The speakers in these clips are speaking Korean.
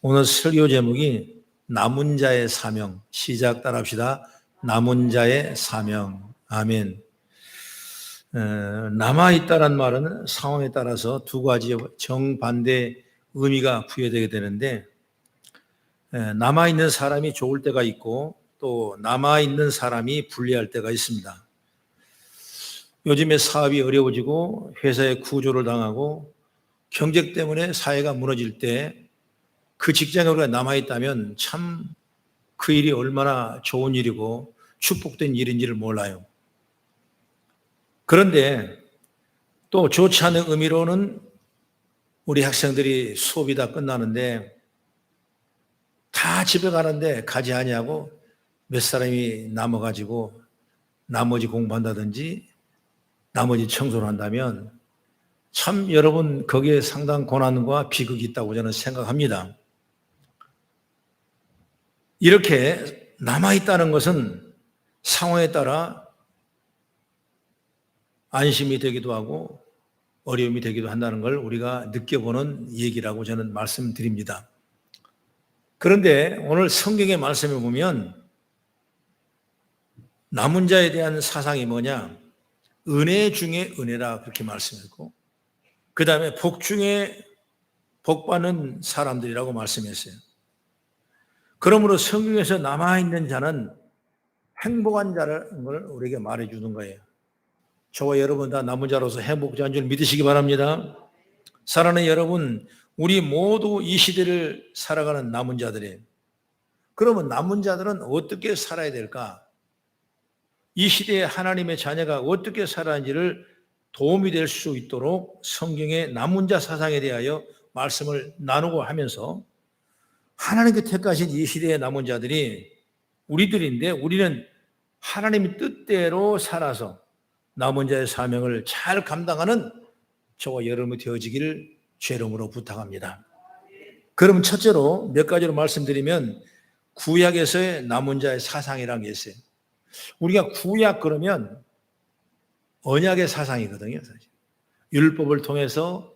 오늘 설교 제목이 남은 자의 사명. 시작 따라합시다. 남은 자의 사명. 아멘. 남아있다란 말은 상황에 따라서 두 가지 정반대 의미가 부여되게 되는데, 남아있는 사람이 좋을 때가 있고 또 남아있는 사람이 불리할 때가 있습니다. 요즘에 사업이 어려워지고 회사에 구조를 당하고 경제 때문에 사회가 무너질 때 그 직장에 우리가 남아있다면 참 그 일이 얼마나 좋은 일이고 축복된 일인지를 몰라요. 그런데 또 좋지 않은 의미로는 우리 학생들이 수업이 다 끝나는데 다 집에 가는데 가지 아니하고 몇 사람이 남아가지고 나머지 공부한다든지 나머지 청소를 한다면 참 여러분 거기에 상당한 고난과 비극이 있다고 저는 생각합니다. 이렇게 남아있다는 것은 상황에 따라 안심이 되기도 하고 어려움이 되기도 한다는 걸 우리가 느껴보는 얘기라고 저는 말씀드립니다. 그런데 오늘 성경의 말씀에 보면 남은 자에 대한 사상이 뭐냐? 은혜 중에 은혜라 그렇게 말씀했고 그 다음에 복 중에 복 받는 사람들이라고 말씀했어요. 그러므로 성경에서 남아있는 자는 행복한 자라는 걸 우리에게 말해주는 거예요. 저와 여러분 다 남은 자로서 행복자인 줄 믿으시기 바랍니다. 사랑하는 여러분, 우리 모두 이 시대를 살아가는 남은 자들이에요. 그러면 남은 자들은 어떻게 살아야 될까? 이 시대에 하나님의 자녀가 어떻게 살아야하는지를 도움이 될 수 있도록 성경의 남은 자 사상에 대하여 말씀을 나누고 하면서 하나님께 택하신 이 시대의 남은 자들이 우리들인데 우리는 하나님의 뜻대로 살아서 남은 자의 사명을 잘 감당하는 저와 여러분이 되어지기를 죄름으로 부탁합니다. 그럼 첫째로 몇 가지로 말씀드리면 구약에서의 남은 자의 사상이라는 게 있어요. 우리가 구약 그러면 언약의 사상이거든요. 사실. 율법을 통해서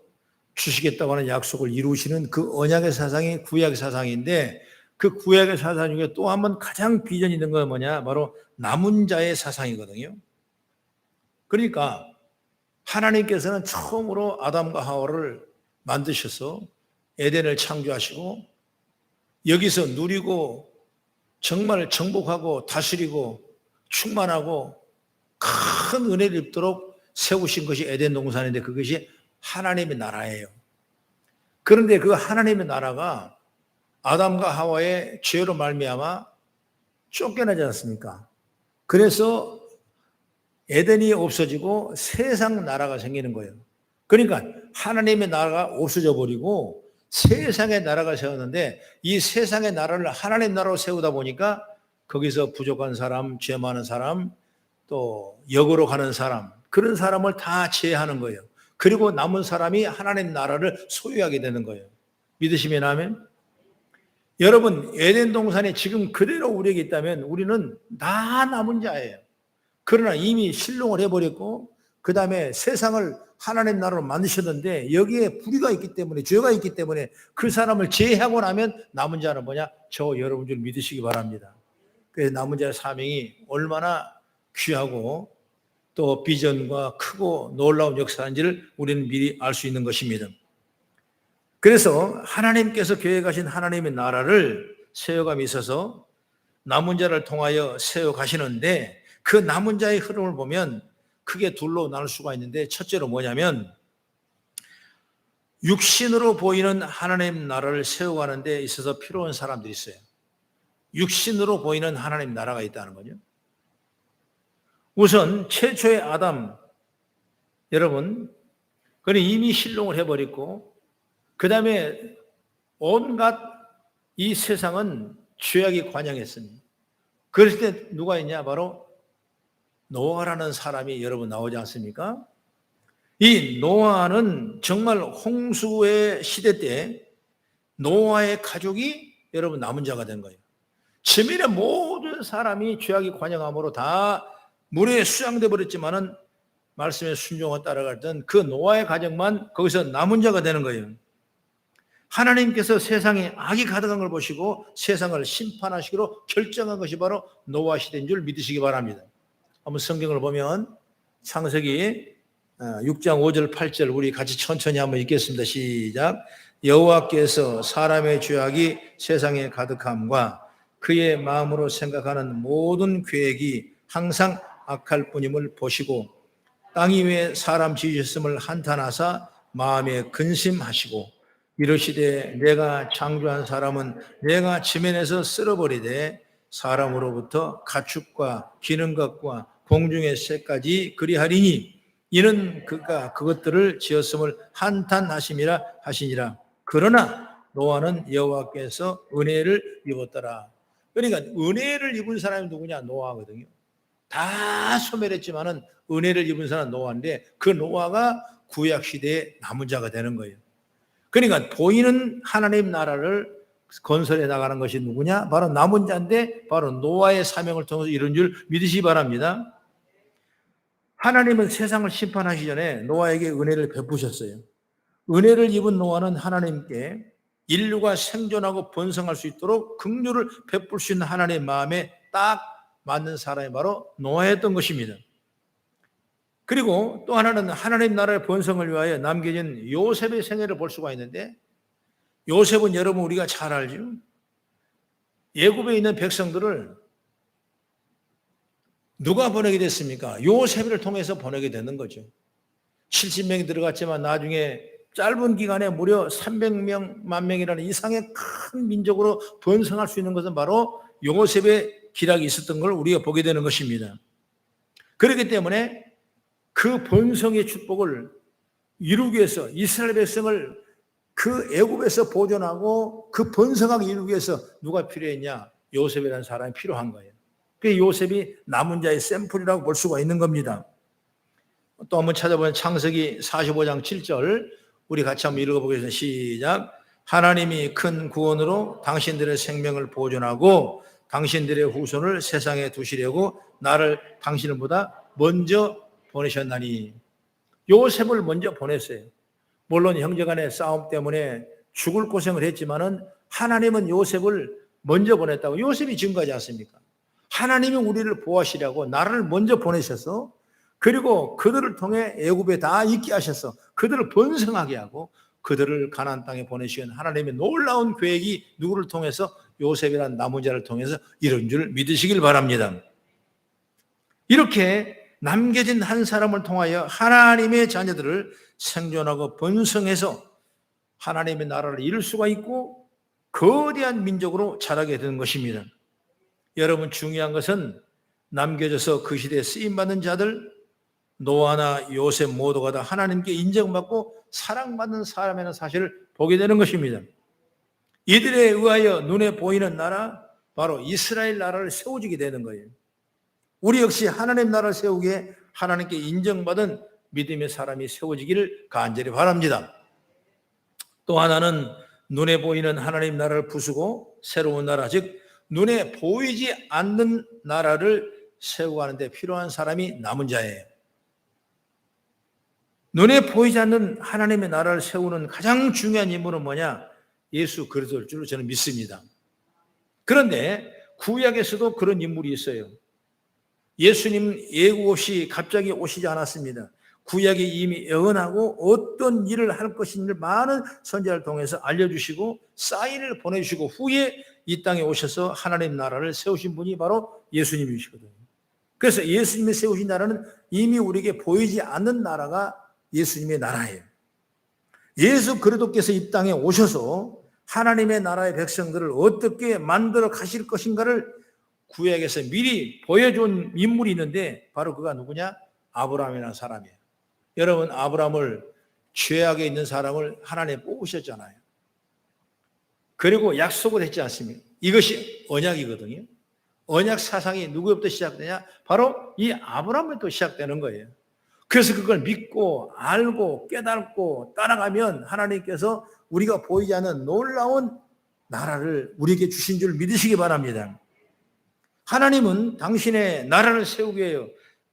주시겠다고 하는 약속을 이루시는 그 언약의 사상이 구약의 사상인데 그 구약의 사상 중에 또 한 번 가장 비전이 있는 건 뭐냐? 바로 남은 자의 사상이거든요. 그러니까 하나님께서는 처음으로 아담과 하와를 만드셔서 에덴을 창조하시고 여기서 누리고 정말 정복하고 다스리고 충만하고 큰 은혜를 입도록 세우신 것이 에덴 동산인데 그것이 하나님의 나라예요. 그런데 그 하나님의 나라가 아담과 하와의 죄로 말미암아 쫓겨나지 않습니까? 그래서 에덴이 없어지고 세상 나라가 생기는 거예요. 그러니까 하나님의 나라가 없어져 버리고 세상의 나라가 세웠는데 이 세상의 나라를 하나님 나라로 세우다 보니까 거기서 부족한 사람, 죄 많은 사람, 또 역으로 가는 사람, 그런 사람을 다 제하는 거예요. 그리고 남은 사람이 하나님 나라를 소유하게 되는 거예요. 믿으시면 아멘? 여러분, 에덴 동산이 지금 그대로 우리에게 있다면 우리는 다 남은 자예요. 그러나 이미 실종을 해버렸고 그 다음에 세상을 하나님 나라로 만드셨는데 여기에 불의가 있기 때문에 죄가 있기 때문에 그 사람을 제하고 나면 남은 자는 뭐냐? 저 여러분 줄 믿으시기 바랍니다. 그래서 남은 자의 사명이 얼마나 귀하고 또 비전과 크고 놀라운 역사인지를 우리는 미리 알 수 있는 것입니다. 그래서 하나님께서 계획하신 하나님의 나라를 세워감이 있어서 남은 자를 통하여 세워가시는데 그 남은 자의 흐름을 보면 크게 둘로 나눌 수가 있는데 첫째로 뭐냐면 육신으로 보이는 하나님 나라를 세워가는 데 있어서 필요한 사람들이 있어요. 육신으로 보이는 하나님 나라가 있다는 거죠. 우선 최초의 아담 여러분 그는 이미 실종을 해버렸고 그 다음에 온갖 이 세상은 죄악이 관영했습니다. 그럴 때 누가 있냐? 바로 노아라는 사람이 여러분 나오지 않습니까? 이 노아는 정말 홍수의 시대 때 노아의 가족이 여러분 남은 자가 된 거예요. 지면의 모든 사람이 죄악이 관영함으로 다 물에 수장돼 버렸지만은 말씀에 순종하고 따라갔던 그 노아의 가정만 거기서 남은 자가 되는 거예요. 하나님께서 세상에 악이 가득한 걸 보시고 세상을 심판하시기로 결정한 것이 바로 노아 시대인 줄 믿으시기 바랍니다. 한번 성경을 보면 창세기 6장 5절 8절 우리 같이 천천히 한번 읽겠습니다. 시작. 여호와께서 사람의 죄악이 세상에 가득함과 그의 마음으로 생각하는 모든 계획이 항상 악할 뿐임을 보시고 땅 위에 사람 지으셨음을 한탄하사 마음에 근심하시고 이르시되 내가 창조한 사람은 내가 지면에서 쓸어버리되 사람으로부터 가축과 기는 것과 공중의 새까지 그리하리니 이는 그가 그것들을 지었음을 한탄하심이라 하시니라. 그러나 노아는 여호와께서 은혜를 입었더라. 그러니까 은혜를 입은 사람이 누구냐? 노아거든요. 다 소멸했지만은 은혜를 입은 사람은 노아인데 그 노아가 구약 시대의 남은 자가 되는 거예요. 그러니까 보이는 하나님 나라를 건설해 나가는 것이 누구냐? 바로 남은 자인데 바로 노아의 사명을 통해서 이런 줄 믿으시기 바랍니다. 하나님은 세상을 심판하시기 전에 노아에게 은혜를 베푸셨어요. 은혜를 입은 노아는 하나님께 인류가 생존하고 번성할 수 있도록 긍휼을 베풀 수 있는 하나님의 마음에 딱 맞는 사람이 바로 노아였던 것입니다. 그리고 또 하나는 하나님 나라의 번성을 위하여 남겨진 요셉의 생애를 볼 수가 있는데 요셉은 여러분 우리가 잘 알죠. 애굽에 있는 백성들을 누가 보내게 됐습니까? 요셉을 통해서 보내게 되는 거죠. 70명이 들어갔지만 나중에 짧은 기간에 무려 300만 명이라는 이상의 큰 민족으로 번성할 수 있는 것은 바로 요셉의 기락이 있었던 걸 우리가 보게 되는 것입니다. 그렇기 때문에 그 번성의 축복을 이루기 위해서 이스라엘 백성을 그 애굽에서 보존하고 그 번성하게 이루기 위해서 누가 필요했냐? 요셉이라는 사람이 필요한 거예요. 그 요셉이 남은 자의 샘플이라고 볼 수가 있는 겁니다. 또 한번 찾아보면 창세기 45장 7절 우리 같이 한번 읽어보겠습니다. 시작. 하나님이 큰 구원으로 당신들의 생명을 보존하고 당신들의 후손을 세상에 두시려고 나를 당신보다 먼저 보내셨나니. 요셉을 먼저 보냈어요. 물론 형제간의 싸움 때문에 죽을 고생을 했지만은 하나님은 요셉을 먼저 보냈다고. 요셉이 증거하지 않습니까? 하나님이 우리를 보호하시려고 나를 먼저 보내셔서 그리고 그들을 통해 애굽에 다 있게 하셔서 그들을 번성하게 하고 그들을 가나안 땅에 보내시는 하나님의 놀라운 계획이 누구를 통해서? 요셉이라는 남은 자를 통해서 이런 줄 믿으시길 바랍니다. 이렇게 남겨진 한 사람을 통하여 하나님의 자녀들을 생존하고 번성해서 하나님의 나라를 이룰 수가 있고 거대한 민족으로 자라게 되는 것입니다. 여러분 중요한 것은 남겨져서 그 시대에 쓰임받는 자들 노아나 요셉 모두가 다 하나님께 인정받고 사랑받는 사람이라는 사실을 보게 되는 것입니다. 이들에 의하여 눈에 보이는 나라 바로 이스라엘 나라를 세워지게 되는 거예요. 우리 역시 하나님 나라를 세우기에 하나님께 인정받은 믿음의 사람이 세워지기를 간절히 바랍니다. 또 하나는 눈에 보이는 하나님 나라를 부수고 새로운 나라, 즉 눈에 보이지 않는 나라를 세우고 데 필요한 사람이 남은 자예요. 눈에 보이지 않는 하나님의 나라를 세우는 가장 중요한 인물은 뭐냐? 예수 그리스도일 줄로 저는 믿습니다. 그런데 구약에서도 그런 인물이 있어요. 예수님 예고 없이 갑자기 오시지 않았습니다. 구약이 이미 예언하고 어떤 일을 할 것인지를 많은 선지자를 통해서 알려주시고 사인을 보내주시고 후에 이 땅에 오셔서 하나님 나라를 세우신 분이 바로 예수님이시거든요. 그래서 예수님이 세우신 나라는 이미 우리에게 보이지 않는 나라가 예수님의 나라예요. 예수 그리스도께서 이 땅에 오셔서 하나님의 나라의 백성들을 어떻게 만들어 가실 것인가를 구약에서 미리 보여준 인물이 있는데 바로 그가 누구냐? 아브라함이라는 사람이에요. 여러분 아브라함을 죄악에 있는 사람을 하나님 뽑으셨잖아요. 그리고 약속을 했지 않습니까? 이것이 언약이거든요. 언약 사상이 누구부터 시작되냐? 바로 이 아브라함부터 시작되는 거예요. 그래서 그걸 믿고 알고 깨닫고 따라가면 하나님께서 우리가 보이지 않는 놀라운 나라를 우리에게 주신 줄 믿으시기 바랍니다. 하나님은 당신의 나라를 세우게 해요.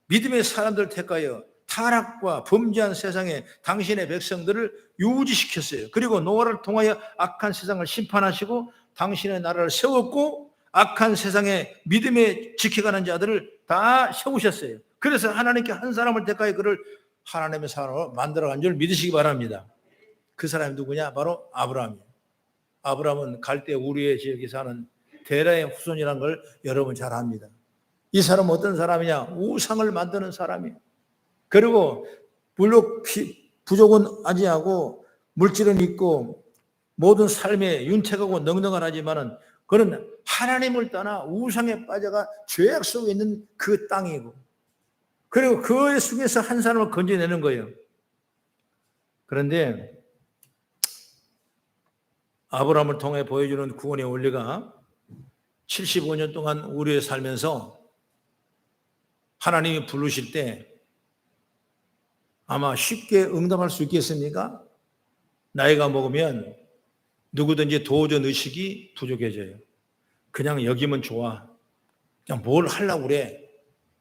믿음의 사람들을 택하여 타락과 범죄한 세상에 당신의 백성들을 유지시켰어요. 그리고 노아를 통하여 악한 세상을 심판하시고 당신의 나라를 세웠고 악한 세상에 믿음에 지켜가는 자들을 다 세우셨어요. 그래서 하나님께 한 사람을 택하여 그를 하나님의 사람으로 만들어간 줄 믿으시기 바랍니다. 그 사람이 누구냐? 바로 아브라함이에요. 아브라함은 갈대 우르의 지역에 사는 데라의 후손이라는 걸 여러분 잘 압니다. 이 사람은 어떤 사람이냐? 우상을 만드는 사람이에요. 그리고 물론 부족은 아니하고 물질은 있고 모든 삶에 윤택하고 넉넉하지만은 그는 하나님을 떠나 우상에 빠져가 죄악 속에 있는 그 땅이고, 그리고 그 속에서 한 사람을 건져내는 거예요. 그런데 아브라함을 통해 보여주는 구원의 원리가 75년 동안 우리에 살면서 하나님이 부르실 때 아마 쉽게 응답할 수 있겠습니까? 나이가 먹으면 누구든지 도전 의식이 부족해져요. 그냥 여기면 좋아. 그냥 뭘 하려고 그래.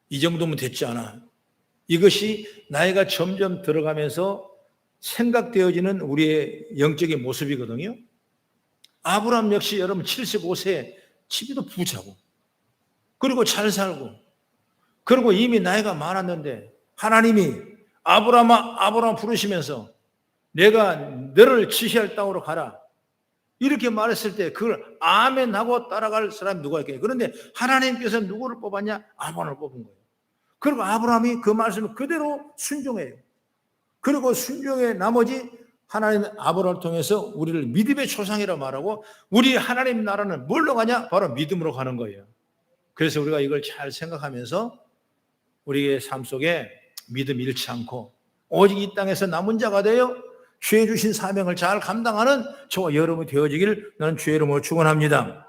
이 정도면 됐지 않아. 이것이 나이가 점점 들어가면서 생각되어지는 우리의 영적인 모습이거든요. 아브라함 역시 여러분 75세 집에도 부자고 그리고 잘 살고 그리고 이미 나이가 많았는데 하나님이 아브라함 부르시면서 내가 너를 지시할 땅으로 가라 이렇게 말했을 때 그걸 아멘 하고 따라갈 사람이 누가 있겠냐. 그런데 하나님께서 누구를 뽑았냐? 아브라함을 뽑은 거예요. 그리고 아브라함이 그 말씀을 그대로 순종해요. 그리고 순종의 나머지 하나님 아브라함을 통해서 우리를 믿음의 조상이라 말하고 우리 하나님 나라는 뭘로 가냐? 바로 믿음으로 가는 거예요. 그래서 우리가 이걸 잘 생각하면서 우리의 삶 속에 믿음 잃지 않고 오직 이 땅에서 남은 자가 되어 주의 주신 사명을 잘 감당하는 저와 여러분이 되어지기를 나는 주의 이름으로 축원합니다.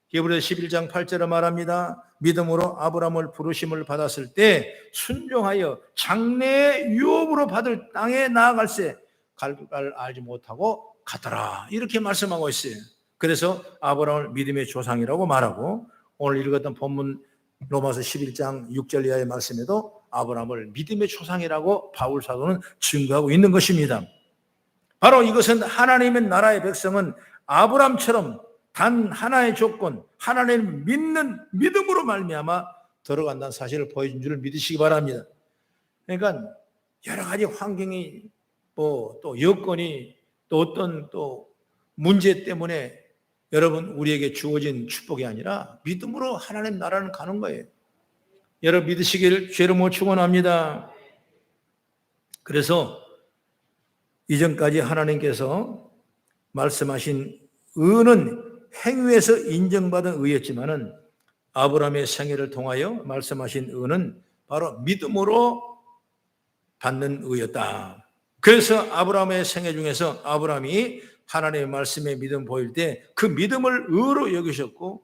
히브리서 11장 8절에 말합니다. 믿음으로 아브라함을 부르심을 받았을 때 순종하여 장래의 유업으로 받을 땅에 나아갈새 갈갈 알지 못하고 가더라. 이렇게 말씀하고 있어요. 그래서 아브라함을 믿음의 조상이라고 말하고 오늘 읽었던 본문 로마서 11장 6절 이하의 말씀에도 아브라함을 믿음의 조상이라고 바울 사도는 증거하고 있는 것입니다. 바로 이것은 하나님의 나라의 백성은 아브라함처럼 단 하나의 조건, 하나님을 믿는 믿음으로 말미암아 들어간다는 사실을 보여준 줄을 믿으시기 바랍니다. 그러니까 여러 가지 환경이 또 여건이 또 어떤 또 문제 때문에 여러분 우리에게 주어진 축복이 아니라 믿음으로 하나님 나라는 가는 거예요. 여러분 믿으시기를 주의 이름으로 축원합니다. 그래서 이전까지 하나님께서 말씀하신 의는 행위에서 인정받은 의였지만은 아브라함의 생애를 통하여 말씀하신 의는 바로 믿음으로 받는 의였다. 그래서 아브라함의 생애 중에서 아브라함이 하나님의 말씀에 믿음 보일 때 그 믿음을 의로 여기셨고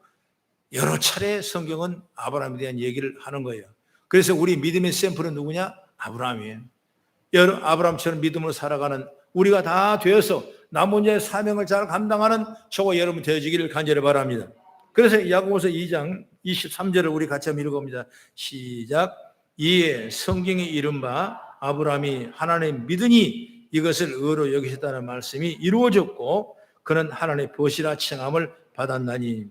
여러 차례 성경은 아브라함에 대한 얘기를 하는 거예요. 그래서 우리 믿음의 샘플은 누구냐? 아브라함이에요. 아브라함처럼 믿음으로 살아가는 우리가 다 되어서 남은 자의 사명을 잘 감당하는 저와 여러분 되어지기를 간절히 바랍니다. 그래서 야고보서 2장 23절을 우리 같이 한번 읽어봅니다. 시작. 이에 성경이 이른 바 아브라함이 하나님 믿으니 이것을 의로 여기셨다는 말씀이 이루어졌고 그는 하나님의 벗이라 칭함을 받았나니.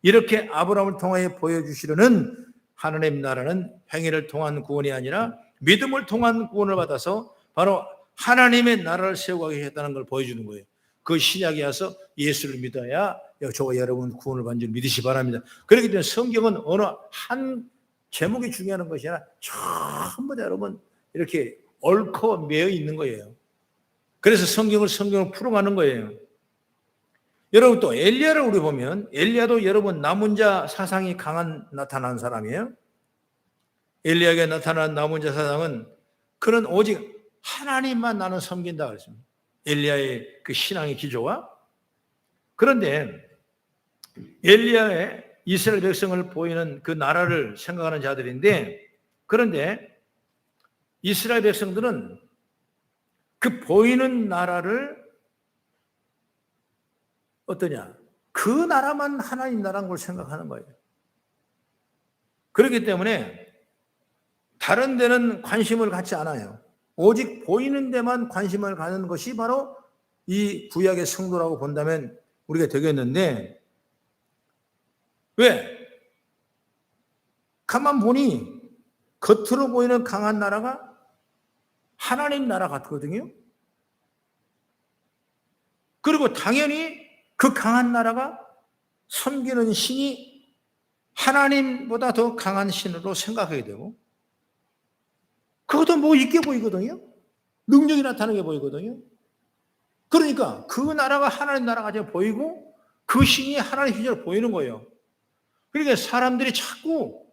이렇게 아브라함을 통하여 보여주시려는 하나님 나라는 행위를 통한 구원이 아니라 믿음을 통한 구원을 받아서 바로 하나님의 나라를 세우고 계셨다는 걸 보여주는 거예요. 그 신약에 와서 예수를 믿어야 저와 여러분 구원을 받는 줄 믿으시 바랍니다. 그렇기 때문에 성경은 어느 한 제목이 중요한 것이 아니라 전부 다 여러분 이렇게 얽혀 매여 있는 거예요. 그래서 성경을 풀어가는 거예요. 여러분 또 엘리야를 우리 보면 엘리야도 여러분 남은 자 사상이 나타난 사람이에요. 엘리야에게 나타난 남은 자 사상은 그는 오직 하나님만 나는 섬긴다 그랬습니다. 엘리야의 그 신앙의 기조와. 그런데 엘리야의 이스라엘 백성을 보이는 그 나라를 생각하는 자들인데 그런데 이스라엘 백성들은 그 보이는 나라를 어떠냐? 그 나라만 하나님 나라인 걸 생각하는 거예요. 그렇기 때문에 다른 데는 관심을 갖지 않아요. 오직 보이는 데만 관심을 가는 것이 바로 이 구약의 성도라고 본다면 우리가 되겠는데, 왜? 가만 보니 겉으로 보이는 강한 나라가 하나님 나라 같거든요. 그리고 당연히 그 강한 나라가 섬기는 신이 하나님보다 더 강한 신으로 생각하게 되고, 그것도 뭐 있게 보이거든요. 능력이 나타나게 보이거든요. 그러니까 그 나라가 하나님 나라가 보이고 그 신이 하나님 신으로 보이는 거예요. 그러니까 사람들이 자꾸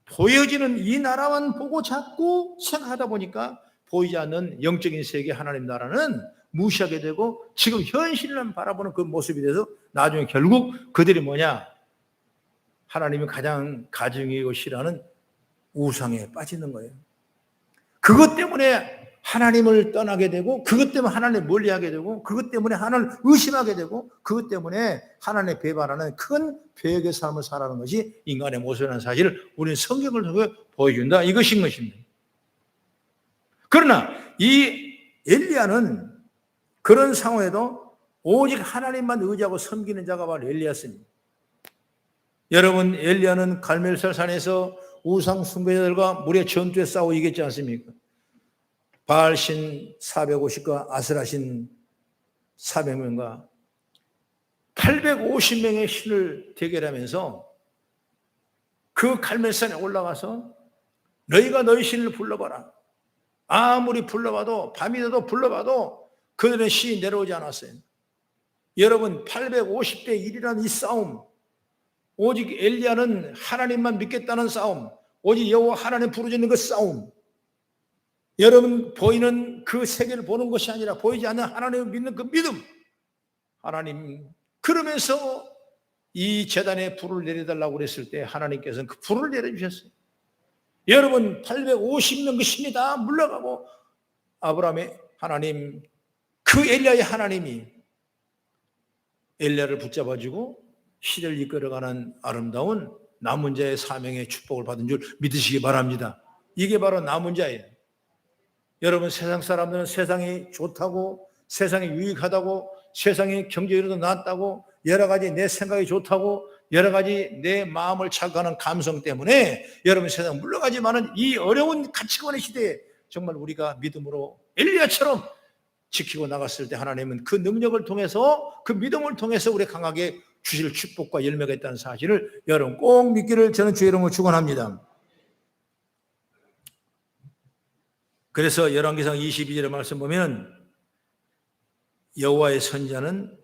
보여지는 이 나라만 보고 자꾸 생각하다 보니까 보이지 않는 영적인 세계 하나님 나라는 무시하게 되고, 지금 현실을 바라보는 그 모습이 돼서 나중에 결국 그들이 뭐냐? 하나님이 가장 가증이고 싫어하는 우상에 빠지는 거예요. 그것 때문에 하나님을 떠나게 되고, 그것 때문에 하나님을 멀리하게 되고, 그것 때문에 하나님을 의심하게 되고, 그것 때문에 하나님의 배반하는 큰 배역의 삶을 살아가는 것이 인간의 모습이라는 사실을 우리는 성경을 통해 보여준다, 이것인 것입니다. 그러나 이 엘리야는 그런 상황에도 오직 하나님만 의지하고 섬기는 자가 바로 엘리야였습니다. 여러분, 엘리야는 갈멜살 산에서 우상 숭배자들과 무리의 전투에 싸워 이겼지 않습니까? 바알신 450과 아스라신 400명과 850명의 신을 대결하면서 그 갈멜산에 올라가서 너희가 너희 신을 불러봐라. 아무리 불러봐도 밤이 돼도 불러봐도 그들의 신이 내려오지 않았어요. 여러분, 850대 1이라는 이 싸움, 오직 엘리야는 하나님만 믿겠다는 싸움, 오직 여호와 하나님 부르짖는 그 싸움, 여러분 보이는 그 세계를 보는 것이 아니라 보이지 않는 하나님을 믿는 그 믿음, 하나님, 그러면서 이 제단에 불을 내려달라고 그랬을 때 하나님께서는 그 불을 내려주셨어요. 여러분, 850명 그 신이 다 물러가고 아브라함의 하나님, 그 엘리야의 하나님이 엘리야를 붙잡아주고 시대를 이끌어가는 아름다운 남은 자의 사명의 축복을 받은 줄 믿으시기 바랍니다. 이게 바로 남은 자예요. 여러분, 세상 사람들은 세상이 좋다고, 세상이 유익하다고, 세상의 경제적으로도 낫다고, 여러 가지 내 생각이 좋다고, 여러 가지 내 마음을 착각하는 감성 때문에 여러분 세상 물러가지만은 이 어려운 가치관의 시대에 정말 우리가 믿음으로 엘리야처럼 지키고 나갔을 때 하나님은 그 능력을 통해서, 그 믿음을 통해서 우리 강하게 주실 축복과 열매가 있다는 사실을 여러분 꼭 믿기를 저는 주의 이름으로 축원합니다. 그래서 열왕기상 22절의 말씀 보면 여호와의 선지자는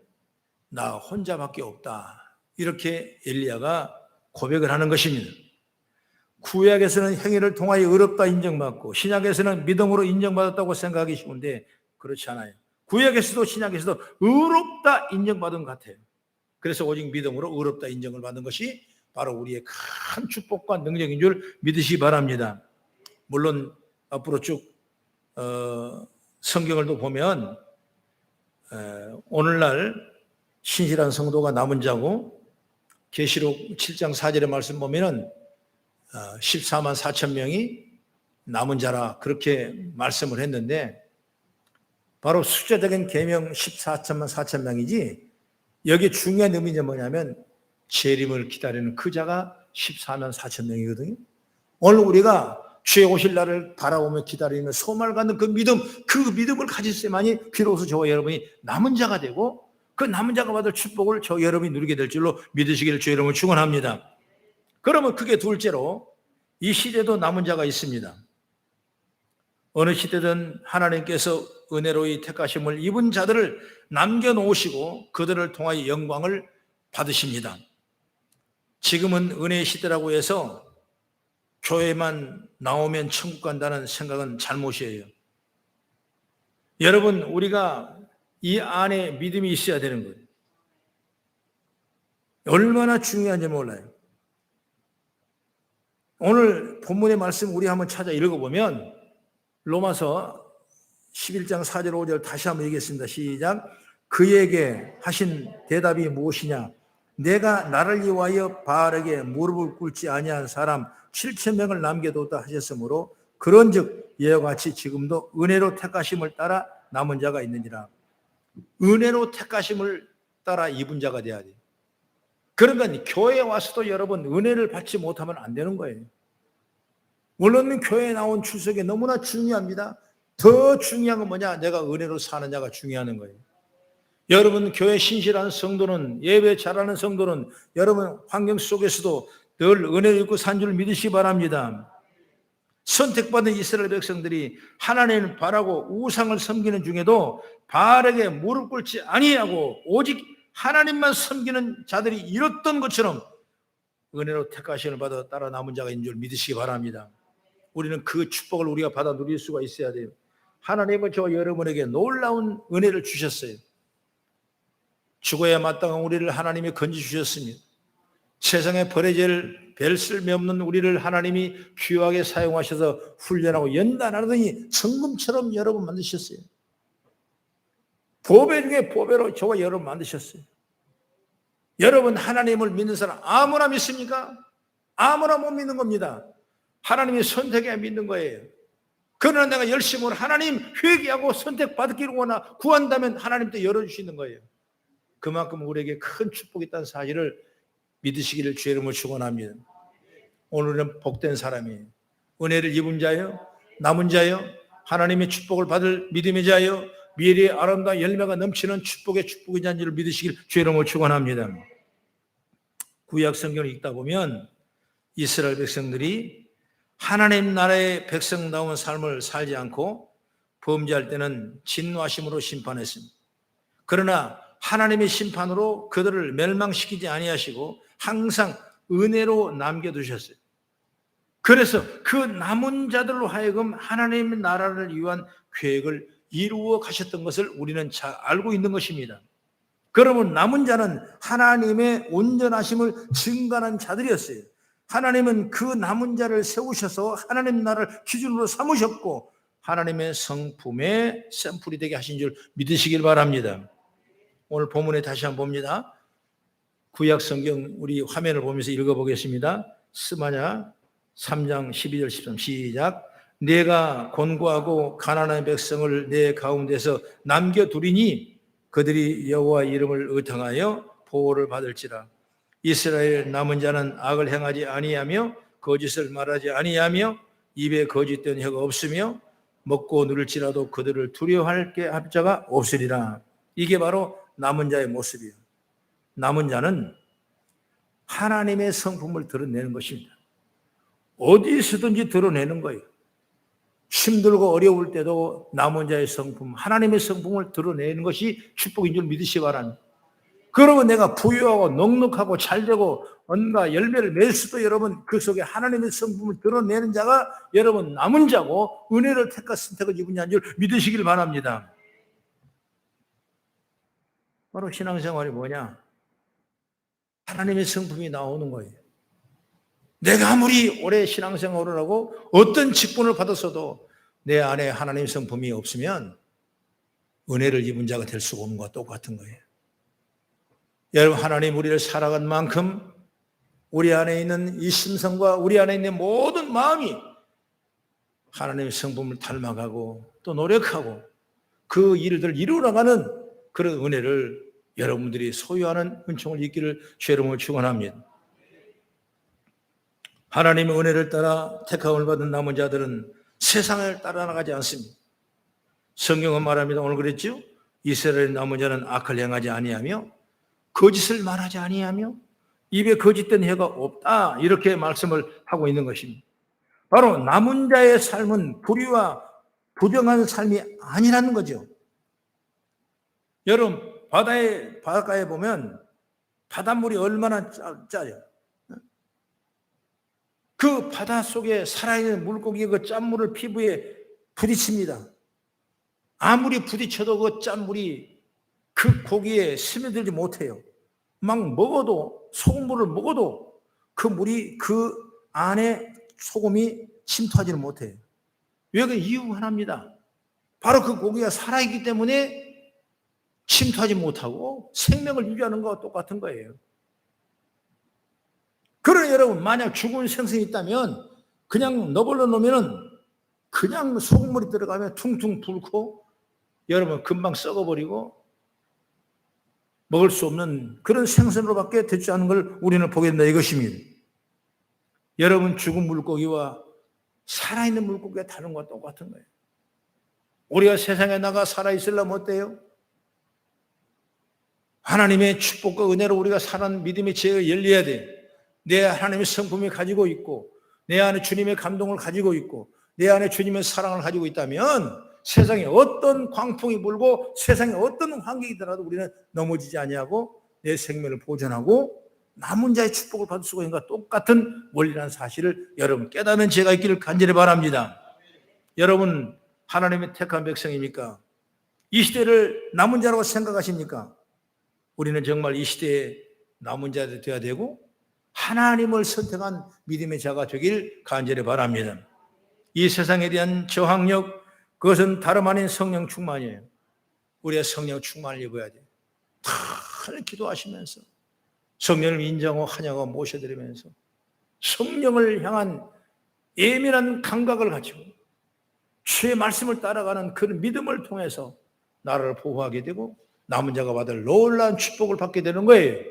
나 혼자밖에 없다, 이렇게 엘리야가 고백을 하는 것입니다. 구약에서는 행위를 통하여 의롭다 인정받고 신약에서는 믿음으로 인정받았다고 생각하기 쉬운데 그렇지 않아요. 구약에서도 신약에서도 의롭다 인정받은 것 같아요. 그래서 오직 믿음으로 의롭다 인정을 받는 것이 바로 우리의 큰 축복과 능력인 줄 믿으시기 바랍니다. 물론 앞으로 쭉 성경을 또 보면 오늘날 신실한 성도가 남은 자고, 계시록 7장 4절의 말씀 보면은 14만 4천 명이 남은 자라 그렇게 말씀을 했는데, 바로 숫자적인 계명 14만 4천 명이지 여기 중요한 의미는 뭐냐면 재림을 기다리는 그 자가 14만 4천 명이거든요. 오늘 우리가 주의 오실 날을 바라보며 기다리는 소망을 갖는 그 믿음, 그 믿음을 가질 때만이 비로소 저와 여러분이 남은 자가 되고, 그 남은 자가 받을 축복을 저 여러분이 누리게 될 줄로 믿으시기를 주의 이름으로 축원합니다. 그러면 그게 둘째로 이 시대도 남은 자가 있습니다. 어느 시대든 하나님께서 은혜로이 택하심을 입은 자들을 남겨놓으시고 그들을 통하여 영광을 받으십니다. 지금은 은혜의 시대라고 해서 교회만 나오면 천국 간다는 생각은 잘못이에요. 여러분, 우리가 이 안에 믿음이 있어야 되는 거예요. 얼마나 중요한지 몰라요. 오늘 본문의 말씀 우리 한번 찾아 읽어보면 로마서 11장 4절 5절 다시 한번 얘기했습니다. 시작. 그에게 하신 대답이 무엇이냐? 내가 나를 위하여 바알에게 무릎을 꿇지 아니한 사람 7,000명을 남겨뒀다 하셨으므로 그런즉 이와 같이 지금도 은혜로 택하심을 따라 남은 자가 있느니라. 은혜로 택하심을 따라 입은 자가 돼야 돼요. 그러니까 교회에 와서도 여러분 은혜를 받지 못하면 안 되는 거예요. 물론 교회에 나온 출석이 너무나 중요합니다. 더 중요한 건 뭐냐? 내가 은혜로 사는 자가 중요한 거예요. 여러분 교회 신실한 성도는, 예배 잘하는 성도는 여러분 환경 속에서도 늘 은혜를 입고 산 줄 믿으시기 바랍니다. 선택받은 이스라엘 백성들이 하나님을 바라고 우상을 섬기는 중에도 바알에게 무릎 꿇지 아니하고 오직 하나님만 섬기는 자들이 이뤘던 것처럼 은혜로 택하심을 받아 따라 남은 자가 있는 줄 믿으시기 바랍니다. 우리는 그 축복을 우리가 받아 누릴 수가 있어야 돼요. 하나님은 저와 여러분에게 놀라운 은혜를 주셨어요. 죽어야 마땅한 우리를 하나님이 건져주셨습니다. 세상에 버려질 별 쓸모없는 우리를 하나님이 귀하게 사용하셔서 훈련하고 연단하더니 성금처럼 여러분 만드셨어요. 보배 중에 보배로 저와 여러분 만드셨어요. 여러분 하나님을 믿는 사람 아무나 믿습니까? 아무나 못 믿는 겁니다. 하나님이 선택해야 믿는 거예요. 그러나 내가 열심으로 하나님 회개하고 선택받기를 원하 구한다면 하나님도 열어주시는 거예요. 그만큼 우리에게 큰 축복이 있다는 사실을 믿으시기를 주의 이름으로 축원합니다. 오늘은 복된 사람이에요. 은혜를 입은 자요, 남은 자요, 하나님의 축복을 받을 믿음의 자요, 미래의 아름다운 열매가 넘치는 축복의 축복이 자인 줄 믿으시길 주의 이름으로 축원합니다. 구약 성경을 읽다 보면 이스라엘 백성들이 하나님 나라의 백성다운 삶을 살지 않고 범죄할 때는 진노하심으로 심판했습니다. 그러나 하나님의 심판으로 그들을 멸망시키지 아니하시고 항상 은혜로 남겨두셨어요. 그래서 그 남은 자들로 하여금 하나님의 나라를 위한 계획을 이루어 가셨던 것을 우리는 잘 알고 있는 것입니다. 그러면 남은 자는 하나님의 온전하심을 증거하는 자들이었어요. 하나님은 그 남은 자를 세우셔서 하나님 나라를 기준으로 삼으셨고 하나님의 성품의 샘플이 되게 하신 줄 믿으시길 바랍니다. 오늘 본문에 다시 한번 봅니다. 구약 성경 우리 화면을 보면서 읽어보겠습니다. 스마냐 3장 12절 13 시작. 내가 곤고하고 가난한 백성을 내 가운데서 남겨두리니 그들이 여호와 이름을 의탕하여 보호를 받을지라. 이스라엘 남은 자는 악을 행하지 아니하며 거짓을 말하지 아니하며 입에 거짓된 혀가 없으며 먹고 누릴지라도 그들을 두려워할 게 할 자가 없으리라. 이게 바로 남은 자의 모습이에요. 남은 자는 하나님의 성품을 드러내는 것입니다. 어디서든지 드러내는 거예요. 힘들고 어려울 때도 남은 자의 성품, 하나님의 성품을 드러내는 것이 축복인 줄 믿으시기 바랍니다. 그러면 내가 부유하고 넉넉하고 잘되고 언가 열매를 맺을 수도 여러분 그 속에 하나님의 성품을 드러내는 자가 여러분 남은 자고 은혜를 택하 선택을 입은 자인 줄 믿으시길 바랍니다. 바로 신앙생활이 뭐냐? 하나님의 성품이 나오는 거예요. 내가 아무리 오래 신앙생활을 하고 어떤 직분을 받았어도 내 안에 하나님의 성품이 없으면 은혜를 입은 자가 될 수가 없는 것과 똑같은 거예요. 여러분 하나님 우리를 사랑한 만큼 우리 안에 있는 이 심성과 우리 안에 있는 모든 마음이 하나님의 성품을 닮아가고 또 노력하고 그 일들을 이루어나가는 그런 은혜를 여러분들이 소유하는 은총을 있기를 주의 이름으로 축원합니다. 하나님의 은혜를 따라 택함을 받은 남은 자들은 세상을 따라 나가지 않습니다. 성경은 말합니다. 오늘 그랬죠? 이스라엘 남은 자는 악을 행하지 아니하며 거짓을 말하지 아니하며 입에 거짓된 혀가 없다. 이렇게 말씀을 하고 있는 것입니다. 바로 남은 자의 삶은 불의와 부정한 삶이 아니라는 거죠. 여러분 바닷가에 보면 바닷물이 얼마나 짜요. 그 바다 속에 살아있는 물고기가 그 짠물을 피부에 부딪힙니다. 아무리 부딪혀도 그 짠물이 그 고기에 스며들지 못해요. 막 먹어도 소금물을 먹어도 그 물이 그 안에 소금이 침투하지는 못해요. 왜? 그 이유 하나입니다. 바로 그 고기가 살아있기 때문에 침투하지 못하고 생명을 유지하는 것과 똑같은 거예요. 그러나 여러분, 만약 죽은 생선이 있다면 그냥 너벌러 놓으면은 그냥 소금물이 들어가면 퉁퉁 불고 여러분 금방 썩어버리고 먹을 수 없는 그런 생선으로밖에 되지 않은 걸 우리는 보게 된다 이것입니다. 여러분, 죽은 물고기와 살아있는 물고기가 다른 것과 똑같은 거예요. 우리가 세상에 나가 살아있으려면 어때요? 하나님의 축복과 은혜로 우리가 사는 믿음의 지혜가 열려야 돼. 내 하나님의 성품이 가지고 있고 내 안에 주님의 감동을 가지고 있고 내 안에 주님의 사랑을 가지고 있다면 세상에 어떤 광풍이 불고 세상에 어떤 환경이 더라도 우리는 넘어지지 아니하고 내 생명을 보존하고 남은 자의 축복을 받을 수가 있는 것과 똑같은 원리라는 사실을 여러분 깨닫는 제가 있기를 간절히 바랍니다. 여러분, 하나님의 택한 백성입니까? 이 시대를 남은 자라고 생각하십니까? 우리는 정말 이 시대에 남은 자들이 되어야 되고 하나님을 선택한 믿음의 자가 되길 간절히 바랍니다. 이 세상에 대한 저항력, 그것은 다름 아닌 성령 충만이에요. 우리가 성령 충만을 입어야 돼요. 늘 기도하시면서 성령을 인정하고 환영하고 모셔드리면서 성령을 향한 예민한 감각을 가지고 주의 말씀을 따라가는 그 믿음을 통해서 나라를 보호하게 되고 남은 자가 받을 놀라운 축복을 받게 되는 거예요.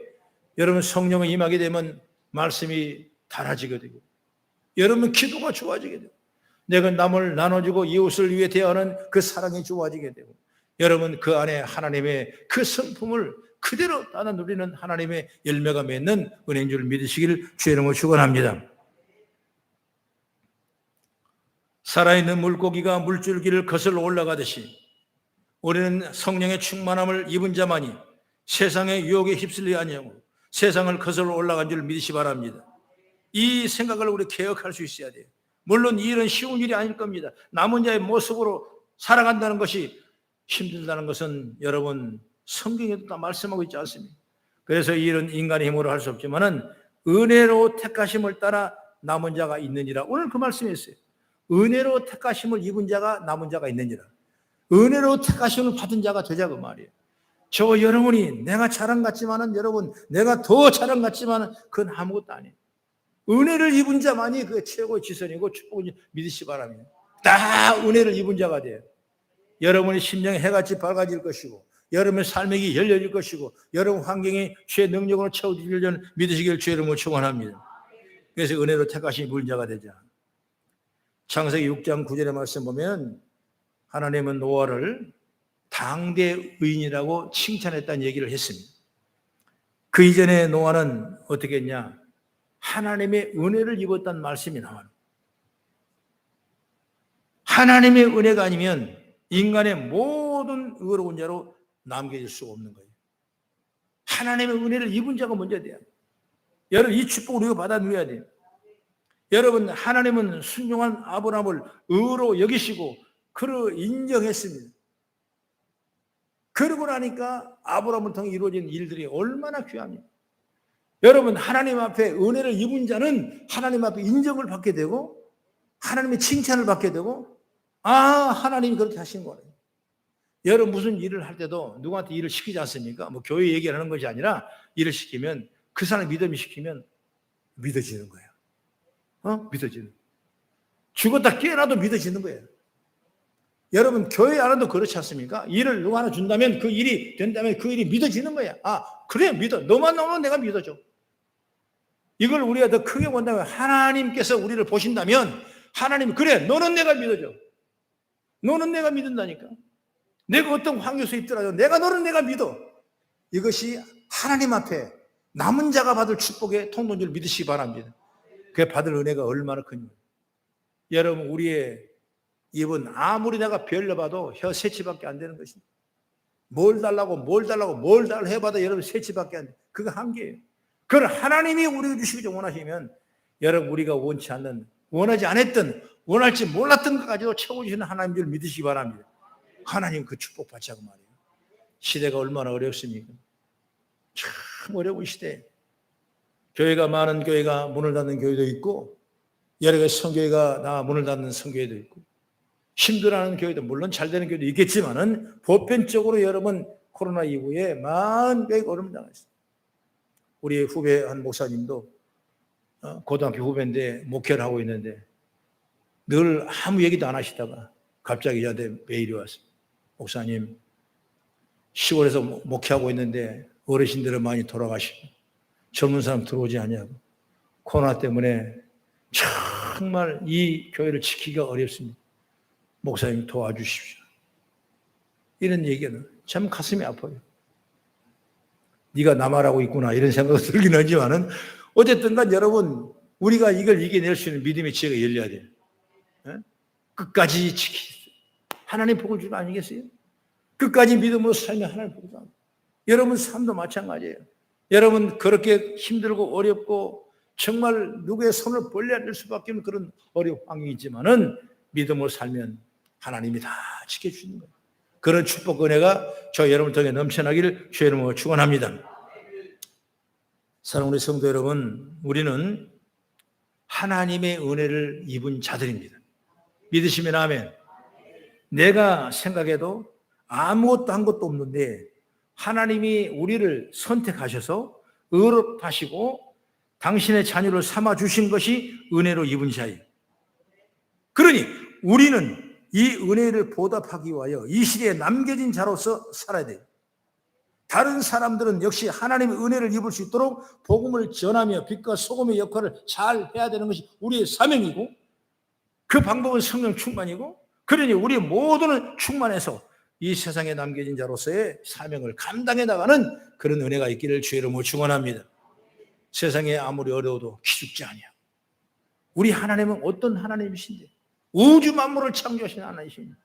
여러분, 성령이 임하게 되면 말씀이 달아지게 되고 여러분 기도가 좋아지게 되고 내가 남을 나눠주고 이웃을 위해 대하는 그 사랑이 좋아지게 되고 여러분 그 안에 하나님의 그 성품을 그대로 따라 누리는 하나님의 열매가 맺는 은혜인 줄 믿으시기를 주의 이름으로 축원합니다. 살아있는 물고기가 물줄기를 거슬러 올라가듯이 우리는 성령의 충만함을 입은 자만이 세상의 유혹에 휩쓸리지 아니하고 세상을 거슬러 올라간 줄 믿으시 바랍니다. 이 생각을 우리 개혁할 수 있어야 돼요. 물론 이 일은 쉬운 일이 아닐 겁니다. 남은 자의 모습으로 살아간다는 것이 힘들다는 것은 여러분 성경에도 다 말씀하고 있지 않습니까? 그래서 이 일은 인간의 힘으로 할 수 없지만은 은혜로 택하심을 따라 남은 자가 있느니라. 오늘 그 말씀이었어요. 은혜로 택하심을 입은 자가 남은 자가 있느니라. 은혜로 택하심을 받은 자가 되자 그 말이에요. 저 여러분이 내가 잘한 것 같지만은 여러분 내가 더 잘한 것 같지만은 그건 아무것도 아니에요. 은혜를 입은 자만이 그 최고의 지선이고 축복을 믿으시 바랍니다. 다 은혜를 입은 자가 돼요. 여러분의 심령이 해같이 밝아질 것이고 여러분의 삶이 열려질 것이고 여러분 환경이 주의 능력으로 채워질 줄 믿으시기를 주의 이름으로 축원합니다. 그래서 은혜로 택하신 입은 자가 되자. 창세기 6장 9절의 말씀 보면 하나님은 노아를 당대 의인이라고 칭찬했다는 얘기를 했습니다. 그 이전에 노아는 어떻게 했냐? 하나님의 은혜를 입었다는 말씀이 나와요. 하나님의 은혜가 아니면 인간의 모든 의로운 자로 남겨질 수가 없는 거예요. 하나님의 은혜를 입은 자가 먼저 돼요. 여러분 이 축복을 우리가 받아 누려야 돼요. 여러분 하나님은 순종한 아브라함을 의로 여기시고 그를 인정했습니다. 그러고 나니까 아브라함을 통해 이루어진 일들이 얼마나 귀합니까? 여러분 하나님 앞에 은혜를 입은 자는 하나님 앞에 인정을 받게 되고 하나님의 칭찬을 받게 되고 하나님이 그렇게 하신 거예요. 여러분 무슨 일을 할 때도 누구한테 일을 시키지 않습니까? 뭐 교회 얘기를 하는 것이 아니라 일을 시키면 그 사람 믿음이 시키면 믿어지는 거예요. 믿어지는. 죽었다 깨어나도 믿어지는 거예요. 여러분 교회 안에도 그렇지 않습니까? 일을 누구 하나 준다면 그 일이 된다면 그 일이 믿어지는 거야. 그래 믿어. 너만 나오면 내가 믿어줘. 이걸 우리가 더 크게 본다면 하나님께서 우리를 보신다면 하나님 그래 너는 내가 믿어줘. 너는 내가 믿는다니까. 내가 어떤 환경 속에 있더라도 너는 내가 믿어. 이것이 하나님 앞에 남은 자가 받을 축복의 통로인 줄 믿으시기 바랍니다. 그 받을 은혜가 얼마나 큰지. 여러분 우리의 입은 아무리 내가 별려봐도 혀 세치밖에 안 되는 것입니다. 뭘 달라고 해봐도 여러분 세치밖에 안 돼. 그거 한계예요. 그걸 하나님이 우리에게 주시기 원하시면 여러분 우리가 원하지 않았던 원할지 몰랐던 것까지도 채워주시는 하나님 줄 믿으시기 바랍니다. 하나님 그 축복 받자고 말이에요. 시대가 얼마나 어렵습니까? 참 어려운 시대. 교회가 많은 교회가 문을 닫는 교회도 있고 여러 가지 성교회가 문을 닫는 성교회도 있고 힘들어하는 교회도 물론 잘 되는 교회도 있겠지만은 보편적으로 여러분 코로나 이후에 많은 교회가 어려움 당했어요. 우리 후배 한 목사님도 고등학교 후배인데 목회를 하고 있는데 늘 아무 얘기도 안 하시다가 갑자기 저한테 메일이 왔어요. 목사님, 시골에서 목회하고 있는데 어르신들은 많이 돌아가시고 젊은 사람 들어오지 않냐고. 코로나 때문에 정말 이 교회를 지키기가 어렵습니다. 목사님 도와주십시오. 이런 얘기는 참 가슴이 아파요. 네가 나 말하고 있구나 이런 생각이 들긴 하지만은 어쨌든 간 여러분, 우리가 이걸 이겨낼 수 있는 믿음의 지혜가 열려야 돼요. 끝까지 지키십시오. 하나님 복을 주는 거 아니겠어요? 끝까지 믿음으로 살면 하나님 복을 줍니다. 여러분 삶도 마찬가지예요. 여러분 그렇게 힘들고 어렵고 정말 누구의 손을 벌려야 될 수밖에 없는 그런 어려운 환경이지만은 믿음으로 살면 하나님이 다 지켜주시는 거예요. 그런 축복 은혜가 저 여러분 통해 넘쳐나기를 주의 이름으로 축원합니다. 사랑하는 우리 성도 여러분, 우리는 하나님의 은혜를 입은 자들입니다. 믿으시면 아멘. 내가 생각해도 아무것도 한 것도 없는데 하나님이 우리를 선택하셔서 의롭다시고 당신의 자녀를 삼아주신 것이 은혜로 입은 자예요. 그러니 우리는 이 은혜를 보답하기 위하여 이 시대에 남겨진 자로서 살아야 돼요. 다른 사람들은 역시 하나님의 은혜를 입을 수 있도록 복음을 전하며 빛과 소금의 역할을 잘 해야 되는 것이 우리의 사명이고 그 방법은 성령 충만이고 그러니 우리 모두는 충만해서 이 세상에 남겨진 자로서의 사명을 감당해 나가는 그런 은혜가 있기를 주의 이름으로 축원합니다. 세상에 아무리 어려워도 기죽지 아니하고 우리 하나님은 어떤 하나님이신데 우주 만물을 창조하신 하나님이십니다.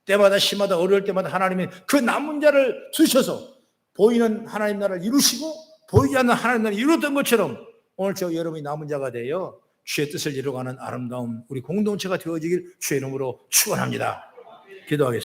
때마다 시마다 어려울 때마다 하나님은 그 남은 자를 두셔서 보이는 하나님 나라를 이루시고 보이지 않는 하나님 나라를 이루었던 것처럼 오늘 저 여러분이 남은 자가 되어 주의 뜻을 이루어가는 아름다운 우리 공동체가 되어지길 주의 이름으로 축원합니다. 기도하겠습니다.